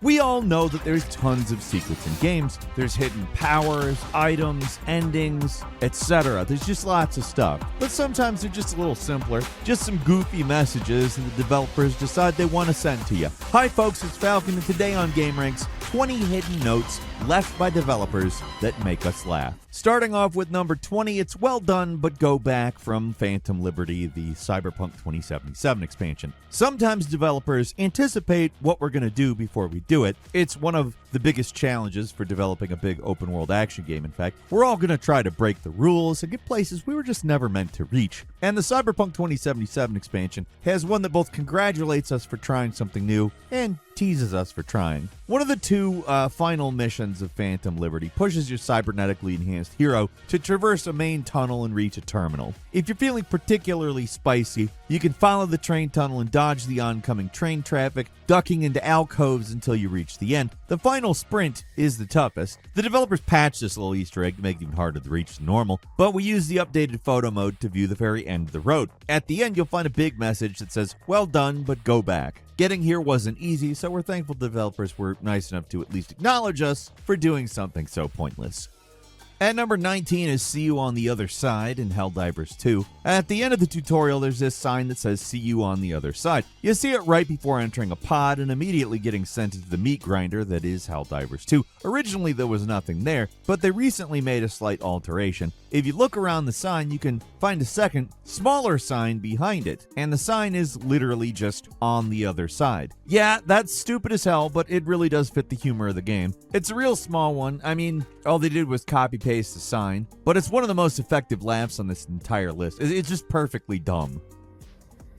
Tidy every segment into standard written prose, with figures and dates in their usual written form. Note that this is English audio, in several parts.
We all know that there's tons of secrets in games. There's hidden powers, items, endings, etc. There's just lots of stuff. But sometimes they're just a little simpler. Just some goofy messages and the developers decide they want to send to you. Hi folks, it's Falcon, and today on gameranx, 20 hidden notes left by developers that make us laugh. Starting off with number 20, it's well done, but go back from Phantom Liberty, the Cyberpunk 2077 expansion. Sometimes developers anticipate what we're going to do before we do it. It's one of the biggest challenges for developing a big open world action game. In fact, we're all going to try to break the rules and get places we were just never meant to reach. And the Cyberpunk 2077 expansion has one that both congratulates us for trying something new and teases us for trying. One of the two final missions of Phantom Liberty pushes your cybernetically enhanced hero to traverse a main tunnel and reach a terminal. If you're feeling particularly spicy, you can follow the train tunnel and dodge the oncoming train traffic, ducking into alcoves until you reach the end. The final sprint is the toughest. The developers patched this little Easter egg to make it even harder to reach than normal, but we use the updated photo mode to view the very end of the road. At the end, you'll find a big message that says, "Well done, but go back." Getting here wasn't easy, so we're thankful developers were nice enough to at least acknowledge us for doing something so pointless. At number 19 is "See You on the Other Side" in Helldivers 2. At the end of the tutorial, there's this sign that says "See You on the Other Side." You see it right before entering a pod and immediately getting sent into the meat grinder that is Helldivers 2. Originally, there was nothing there, but they recently made a slight alteration. If you look around the sign, you can find a second, smaller sign behind it, and the sign is literally just "On the Other Side." Yeah, that's stupid as hell, but it really does fit the humor of the game. It's a real small one. I mean, all they did was copy-paste the sign, but it's one of the most effective laughs on this entire list. It's just perfectly dumb.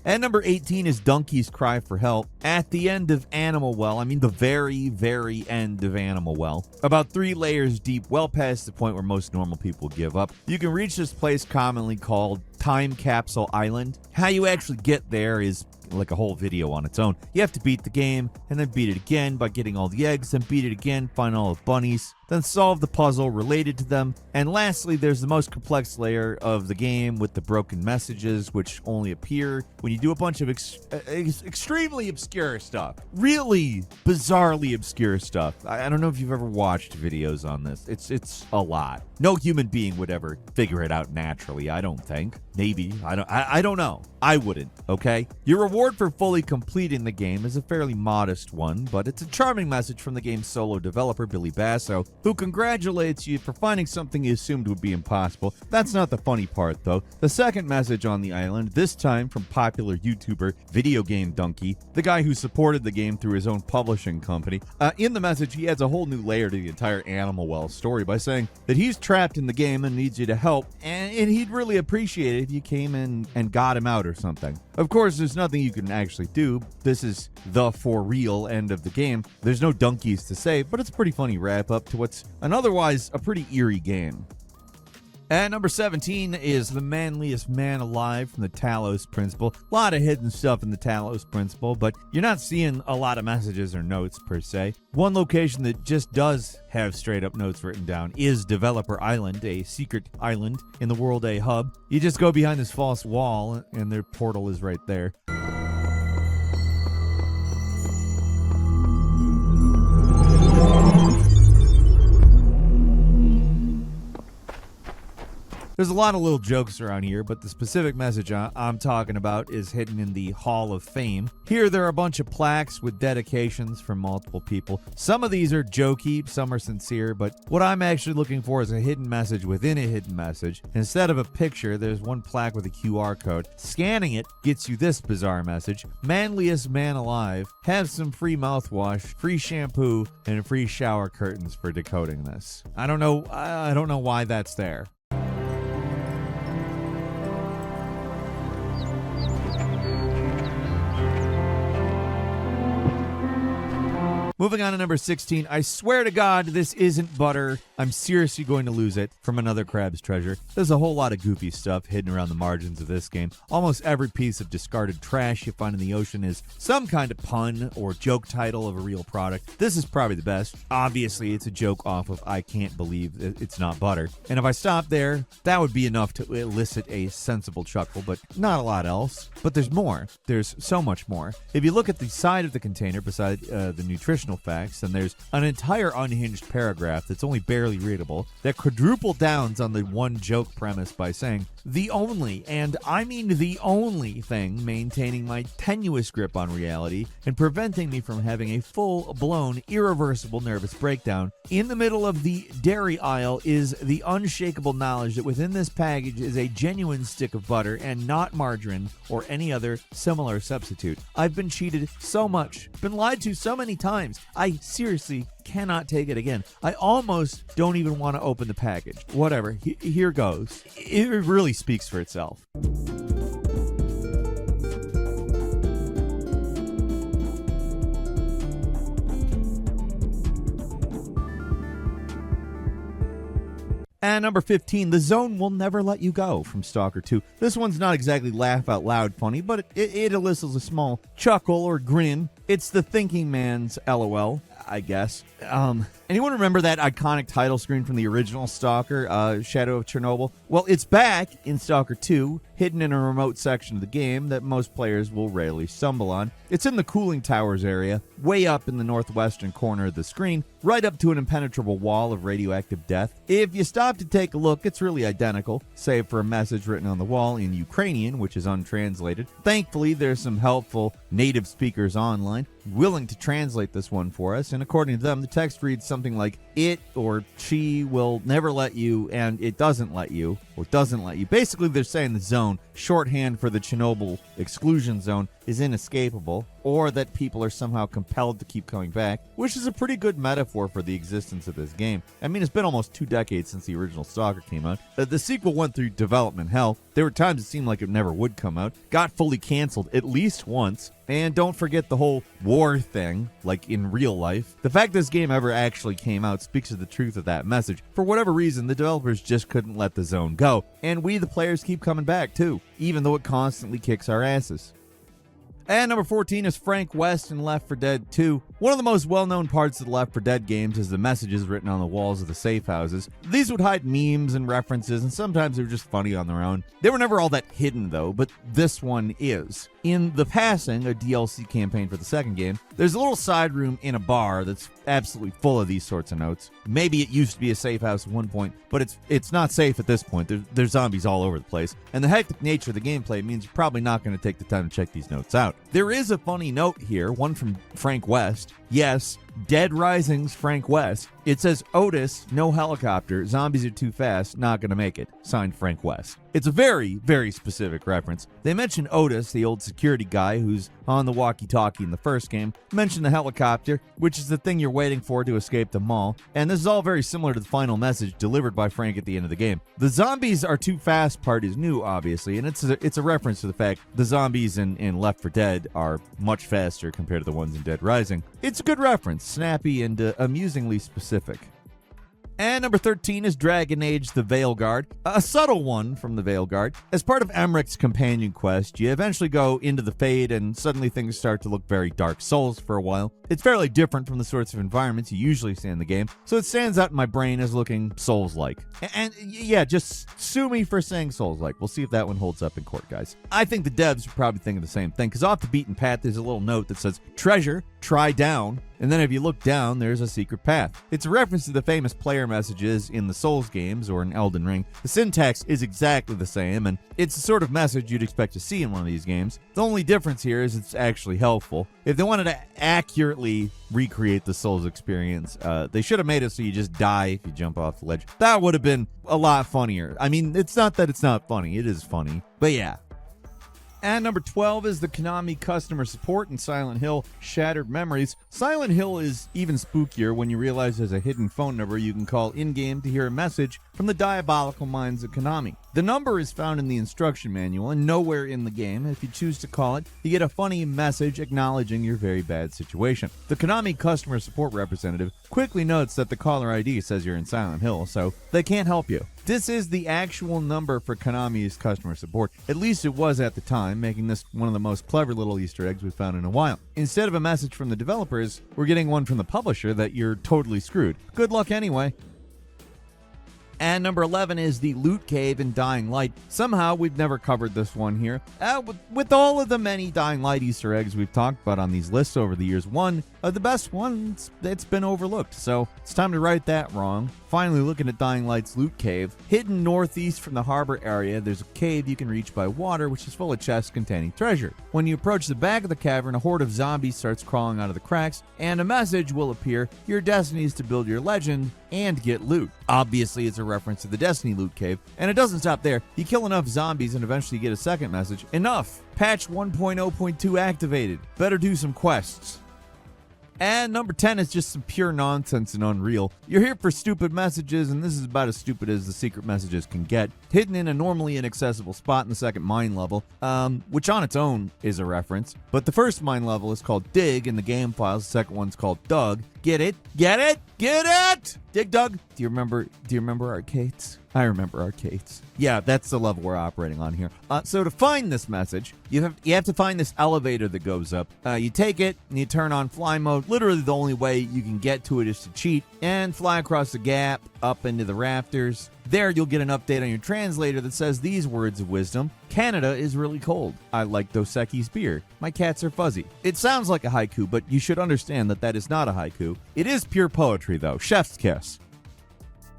At number 18 is Donkey's Cry for Help. At the end of Animal Well, I mean the very, very end of Animal Well, about 3 layers deep, well past the point where most normal people give up, you can reach this place commonly called Time Capsule Island. How you actually get there is like a whole video on its own. You have to beat the game, and then beat it again by getting all the eggs, then beat it again, find all the bunnies, then solve the puzzle related to them, and lastly, there's the most complex layer of the game with the broken messages, which only appear when you do a bunch of extremely obscure stuff. Really bizarrely obscure stuff. I don't know if you've ever watched videos on this. It's a lot. No human being would ever figure it out naturally, I don't think. Maybe. I don't know. I wouldn't, okay? Your reward for fully completing the game is a fairly modest one, but it's a charming message from the game's solo developer, Billy Basso, who congratulates you for finding something he assumed would be impossible. That's not the funny part, though. The second message on the island, this time from popular YouTuber Video Game Donkey, the guy who supported the game through his own publishing company. In the message, he adds a whole new layer to the entire Animal Well story by saying that he's trapped in the game and needs you to help, and he'd really appreciate it if you came in and got him out or something. Of course, there's nothing you can actually do. This is the for real end of the game. There's no donkeys to save, but it's a pretty funny wrap up to what's an otherwise a pretty eerie game. At number 17 is The Manliest Man Alive from the Talos Principle. A lot of hidden stuff in the Talos Principle, but you're not seeing a lot of messages or notes per se. One location that just does have straight up notes written down is Developer Island, a secret island in the World A hub. You just go behind this false wall and their portal is right there. There's a lot of little jokes around here, but the specific message I'm talking about is hidden in the Hall of Fame. Here, there are a bunch of plaques with dedications from multiple people. Some of these are jokey, some are sincere, but what I'm actually looking for is a hidden message within a hidden message. Instead of a picture, there's one plaque with a QR code. Scanning it gets you this bizarre message: "Manliest man alive. Have some free mouthwash, free shampoo, and free shower curtains for decoding this." I don't know why that's there. Moving on to number 16, I swear to God, this isn't butter. I'm seriously going to lose it, from Another Crab's Treasure. There's a whole lot of goofy stuff hidden around the margins of this game. Almost every piece of discarded trash you find in the ocean is some kind of pun or joke title of a real product. This is probably the best. Obviously, it's a joke off of I Can't Believe It's Not Butter. And if I stop there, that would be enough to elicit a sensible chuckle, but not a lot else. But there's more. There's so much more. If you look at the side of the container beside the nutritional additional facts, and there's an entire unhinged paragraph that's only barely readable that quadruple downs on the one joke premise by saying, the only, and I mean the only thing maintaining my tenuous grip on reality and preventing me from having a full-blown, irreversible nervous breakdown in the middle of the dairy aisle is the unshakable knowledge that within this package is a genuine stick of butter and not margarine or any other similar substitute. I've been cheated so much, been lied to so many times, I seriously cannot take it again. I almost don't even want to open the package. Whatever, here goes. It really speaks for itself. And number 15, The Zone Will Never Let You Go from Stalker 2. This one's not exactly laugh out loud funny, but it elicits a small chuckle or grin. It's the thinking man's LOL, I guess. Anyone remember that iconic title screen from the original Stalker, Shadow of Chernobyl? Well, it's back in Stalker 2, hidden in a remote section of the game that most players will rarely stumble on. It's in the cooling towers area, way up in the northwestern corner of the screen, right up to an impenetrable wall of radioactive death. If you stop to take a look, it's really identical, save for a message written on the wall in Ukrainian, which is untranslated. Thankfully, there's some helpful native speakers online willing to translate this one for us, and according to them, the text reads something like, it or she will never let you, and it doesn't let you, or doesn't let you. Basically, they're saying the zone, shorthand for the Chernobyl exclusion zone, is inescapable, or that people are somehow compelled to keep coming back, which is a pretty good metaphor for the existence of this game. I mean, it's been almost 2 decades since the original Stalker came out. The sequel went through development hell. There were times it seemed like it never would come out. Got fully canceled at least once. And don't forget the whole war thing, like in real life. The fact this game ever actually came out speaks to the truth of that message. For whatever reason, the developers just couldn't let the zone go. And we, the players, keep coming back too, even though it constantly kicks our asses. And number 14 is Frank West in Left 4 Dead 2. One of the most well-known parts of the Left 4 Dead games is the messages written on the walls of the safe houses. These would hide memes and references, and sometimes they were just funny on their own. They were never all that hidden, though, but this one is. In The Passing, a DLC campaign for the second game, there's a little side room in a bar that's absolutely full of these sorts of notes. Maybe it used to be a safe house at one point, but it's not safe at this point. There's zombies all over the place, and the hectic nature of the gameplay means you're probably not going to take the time to check these notes out. There is a funny note here, one from Frank West. Yes, Dead Rising's Frank West. It says, Otis, no helicopter, zombies are too fast, not gonna make it. Signed, Frank West. It's a very, very specific reference. They mention Otis, the old security guy who's on the walkie-talkie in the first game, mention the helicopter, which is the thing you're waiting for to escape the mall, and this is all very similar to the final message delivered by Frank at the end of the game. The zombies are too fast part is new, obviously, and it's a reference to the fact the zombies in Left 4 Dead are much faster compared to the ones in Dead Rising. It's a good reference, snappy and amusingly specific. And number 13 is Dragon Age the Veilguard, a subtle one from the Veilguard. As part of Emrich's companion quest, you eventually go into the Fade and suddenly things start to look very Dark Souls for a while. It's fairly different from the sorts of environments you usually see in the game, so it stands out in my brain as looking Souls-like. And yeah, just sue me for saying Souls-like. We'll see if that one holds up in court, guys. I think the devs are probably thinking the same thing, because off the beaten path there's a little note that says, treasure, try down, and then if you look down, there's a secret path. It's a reference to the famous player messages in the Souls games or in Elden Ring. The syntax is exactly the same, and it's the sort of message you'd expect to see in one of these games. The only difference here is it's actually helpful. If they wanted to accurately recreate the Souls experience, they should have made it so you just die if you jump off the ledge. That would have been a lot funnier. I mean, it's not that it's not funny, it is funny, but yeah. And number 12 is the Konami customer support in Silent Hill Shattered Memories. Silent Hill is even spookier when you realize there's a hidden phone number you can call in-game to hear a message from the diabolical minds of Konami. The number is found in the instruction manual and nowhere in the game. If you choose to call it, you get a funny message acknowledging your very bad situation. The Konami customer support representative quickly notes that the caller ID says you're in Silent Hill, so they can't help you. This is the actual number for Konami's customer support. At least it was at the time, making this one of the most clever little Easter eggs we've found in a while. Instead of a message from the developers, we're getting one from the publisher that you're totally screwed. Good luck anyway. And number 11 is the Loot Cave in Dying Light. Somehow, we've never covered this one here. With all of the many Dying Light Easter eggs we've talked about on these lists over the years, one the best one that's been overlooked. So it's time to right that wrong. Finally, looking at Dying Light's loot cave. Hidden northeast from the harbor area, there's a cave you can reach by water, which is full of chests containing treasure. When you approach the back of the cavern, a horde of zombies starts crawling out of the cracks, and a message will appear. Your destiny is to build your legend and get loot. Obviously, it's a reference to the Destiny loot cave, and it doesn't stop there. You kill enough zombies and eventually get a second message. Enough! Patch 1.0.2 activated. Better do some quests. And number 10 is just some pure nonsense and unreal. You're here for stupid messages, and this is about as stupid as the secret messages can get. Hidden in a normally inaccessible spot in the second mine level, which on its own is a reference. But the first mine level is called Dig in the game files. The second one's called Dug. Get it? Get it? Get it? Dig Dug. Do you remember arcades? I remember arcades. Yeah, that's the level we're operating on here. So to find this message, you have to find this elevator that goes up. You take it and you turn on fly mode. Literally the only way you can get to it is to cheat and fly across the gap up into the rafters. There you'll get an update on your translator that says these words of wisdom. Canada is really cold. I like Dos Equis beer. My cats are fuzzy. It sounds like a haiku, but you should understand that that is not a haiku. It is pure poetry though. Chef's kiss.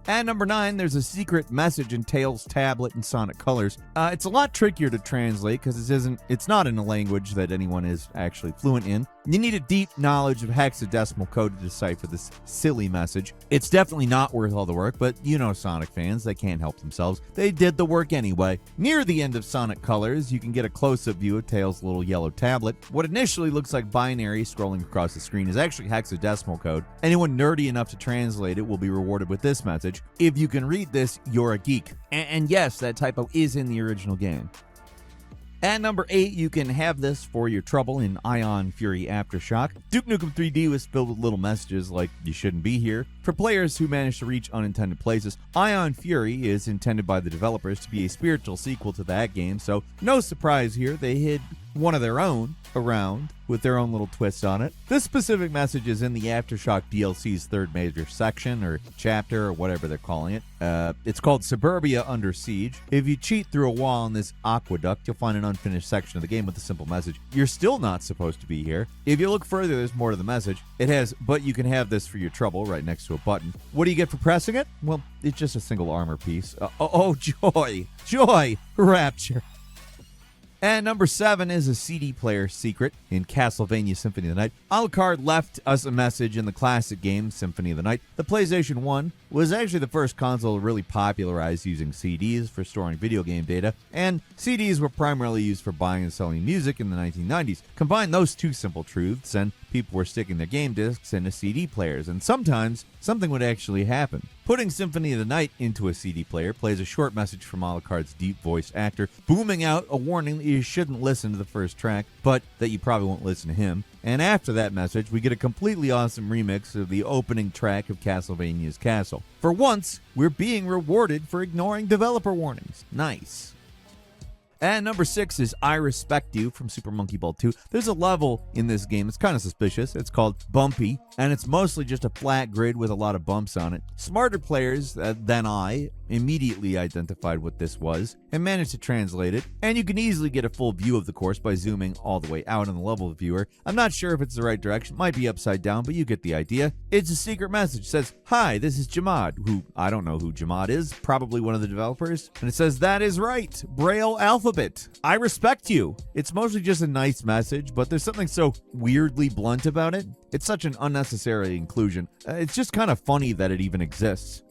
And number 9, there's a secret message in Tails' tablet in Sonic Colors. It's a lot trickier to translate because it's not in a language that anyone is actually fluent in. You need a deep knowledge of hexadecimal code to decipher this silly message. It's definitely not worth all the work, but you know Sonic fans, they can't help themselves. They did the work anyway. Near the end of Sonic Colors, you can get a close-up view of Tails' little yellow tablet. What initially looks like binary scrolling across the screen is actually hexadecimal code. Anyone nerdy enough to translate it will be rewarded with this message. If you can read this, you're a geek. And yes, that typo is in the original game. At number 8, you can have this for your trouble in Ion Fury Aftershock. Duke Nukem 3D was filled with little messages like, you shouldn't be here. For players who manage to reach unintended places, Ion Fury is intended by the developers to be a spiritual sequel to that game, so no surprise here, they hid one of their own around with their own little twist on it. This specific message is in the Aftershock DLC's third major section or chapter or whatever they're calling it. It's called Suburbia Under Siege. If you cheat through a wall in this aqueduct, you'll find an unfinished section of the game with a simple message. You're still not supposed to be here. If you look further, there's more to the message. It has, but you can have this for your trouble right next to a button. What do you get for pressing it? Well, it's just a single armor piece. Oh, joy! Joy! Rapture! And number 7 is a CD player secret in Castlevania Symphony of the Night. Alucard left us a message in the classic game Symphony of the Night. The PlayStation 1 was actually the first console to really popularize using CDs for storing video game data, and CDs were primarily used for buying and selling music in the 1990s. Combine those two simple truths, and people were sticking their game discs into CD players, and sometimes something would actually happen. Putting Symphony of the Night into a CD player plays a short message from Alucard's deep-voiced actor, booming out a warning that you shouldn't listen to the first track, but that you probably won't listen to him. And after that message, we get a completely awesome remix of the opening track of Castlevania's Castle. For once, we're being rewarded for ignoring developer warnings. Nice. And number 6 is I Respect You from Super Monkey Ball 2. There's a level in this game, it's kind of suspicious. It's called Bumpy, and it's mostly just a flat grid with a lot of bumps on it. Smarter players than I immediately identified what this was and managed to translate it, and you can easily get a full view of the course by zooming all the way out on the level viewer. I'm not sure if it's the right direction, might be upside down, but you get the idea. It's a secret message. It says, hi, this is Jamad, who I don't know who Jamad is, probably one of the developers, and it says, that is right, Braille alphabet. I respect you. It's mostly just a nice message, but there's something so weirdly blunt about it. It's such an unnecessary inclusion. It's just kind of funny that it even exists.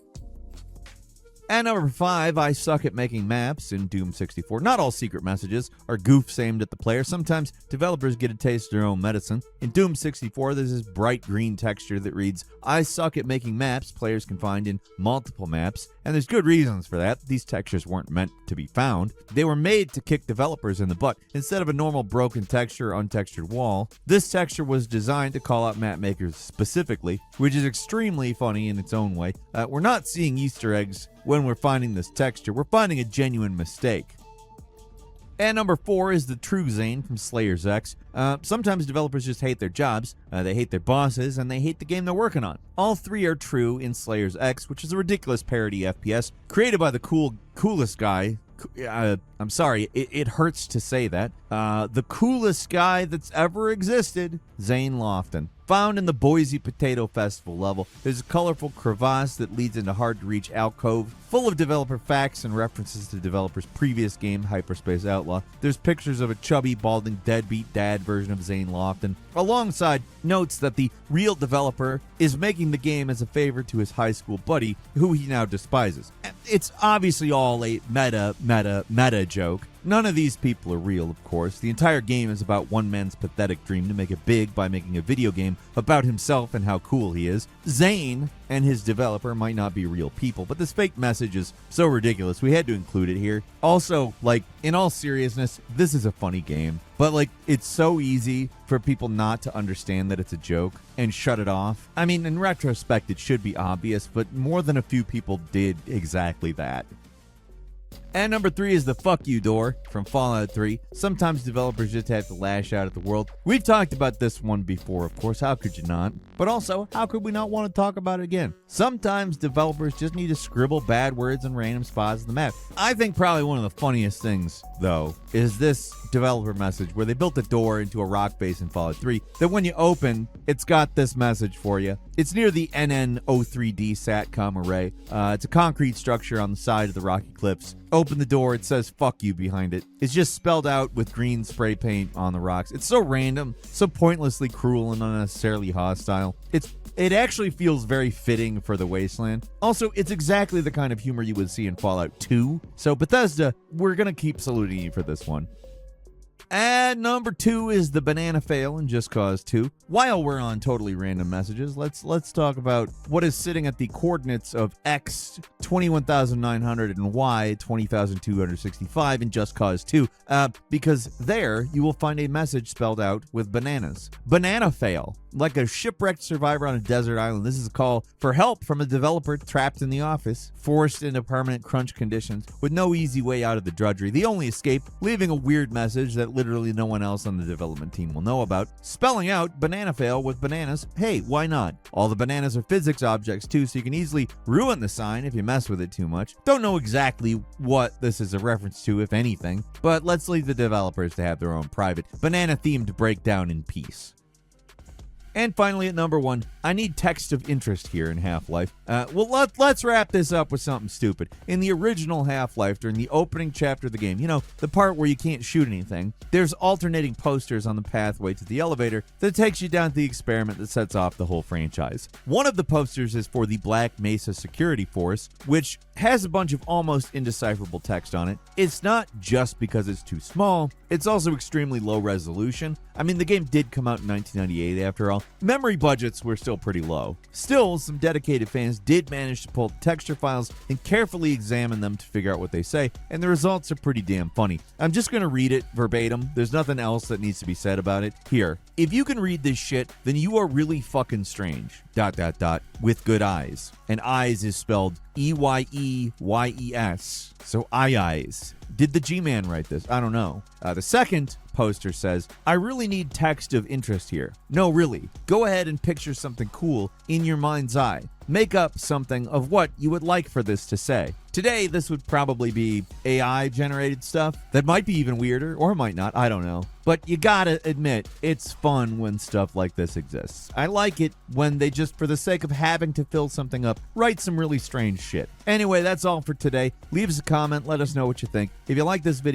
And number 5, I suck at making maps in Doom 64. Not all secret messages are goofs aimed at the player. Sometimes developers get a taste of their own medicine. In Doom 64, there's this bright green texture that reads, I suck at making maps players can find in multiple maps. And there's good reasons for that. These textures weren't meant to be found. They were made to kick developers in the butt. Instead of a normal broken texture or untextured wall, this texture was designed to call out map makers specifically, which is extremely funny in its own way. We're not seeing Easter eggs when we're finding this texture. We're finding a genuine mistake. And number 4 is the true Zane from Slayer's X. Sometimes developers just hate their jobs, they hate their bosses, and they hate the game they're working on. All 3 are true in Slayer's X, which is a ridiculous parody FPS created by the coolest guy. I'm sorry, it hurts to say that. The coolest guy that's ever existed, Zane Lofton. Found in the Boise Potato Festival level, there's a colorful crevasse that leads into hard-to-reach alcove, full of developer facts and references to developers' previous game, Hyperspace Outlaw. There's pictures of a chubby, balding, deadbeat dad version of Zane Lofton, alongside notes that the real developer is making the game as a favor to his high school buddy, who he now despises. It's obviously all a meta joke. None of these people are real, of course. The entire game is about one man's pathetic dream to make it big by making a video game about himself and how cool he is. Zane and his developer might not be real people, but this fake message is so ridiculous, we had to include it here. Also, in all seriousness, this is a funny game, but it's so easy for people not to understand that it's a joke and shut it off. I mean, in retrospect, it should be obvious, but more than a few people did exactly that. And number 3 is the fuck you door from Fallout 3. Sometimes developers just have to lash out at the world. We've talked about this one before, of course, how could you not? But also, how could we not want to talk about it again? Sometimes developers just need to scribble bad words in random spots on the map. I think probably one of the funniest things, though, is this developer message where they built a door into a rock base in Fallout 3 that when you open, it's got this message for you. It's near the NN03D SATCOM array. It's a concrete structure on the side of the rocky cliffs. Open the door, it says fuck you behind it. It's just spelled out with green spray paint on the rocks. It's so random, so pointlessly cruel and unnecessarily hostile. It actually feels very fitting for the wasteland. Also, it's exactly the kind of humor you would see in Fallout 2. So Bethesda, we're gonna keep saluting you for this one. And number 2 is the banana fail in Just Cause 2. While we're on totally random messages, let's talk about what is sitting at the coordinates of X 21,900 and Y 20,265 in Just Cause 2, because there you will find a message spelled out with bananas. Banana fail. Like a shipwrecked survivor on a desert island, this is a call for help from a developer trapped in the office, forced into permanent crunch conditions, with no easy way out of the drudgery. The only escape, leaving a weird message that literally no one else on the development team will know about, spelling out banana fail with bananas. Hey, why not? All the bananas are physics objects too, so you can easily ruin the sign if you mess with it too much. Don't know exactly what this is a reference to, if anything, but let's leave the developers to have their own private banana-themed breakdown in peace. And finally, at number 1, I need text of interest here in Half-Life. Let's wrap this up with something stupid. In the original Half-Life, during the opening chapter of the game, the part where you can't shoot anything, there's alternating posters on the pathway to the elevator that takes you down to the experiment that sets off the whole franchise. One of the posters is for the Black Mesa Security Force, which has a bunch of almost indecipherable text on it. It's not just because it's too small, it's also extremely low resolution. I mean, the game did come out in 1998 after all. Memory budgets were still pretty low. Still, some dedicated fans did manage to pull texture files and carefully examine them to figure out what they say, and the results are pretty damn funny. I'm just gonna read it verbatim. There's nothing else that needs to be said about it. Here, if you can read this shit, then you are really fucking strange. ... with good eyes. And eyes is spelled EYEYES. So eyes. Did the G-Man write this? I don't know. The second poster says, I really need text of interest here. No, really. Go ahead and picture something cool in your mind's eye. Make up something of what you would like for this to say. Today, this would probably be AI-generated stuff that might be even weirder, or might not, I don't know. But you gotta admit, it's fun when stuff like this exists. I like it when they just, for the sake of having to fill something up, write some really strange shit. Anyway, that's all for today. Leave us a comment, let us know what you think. If you like this video,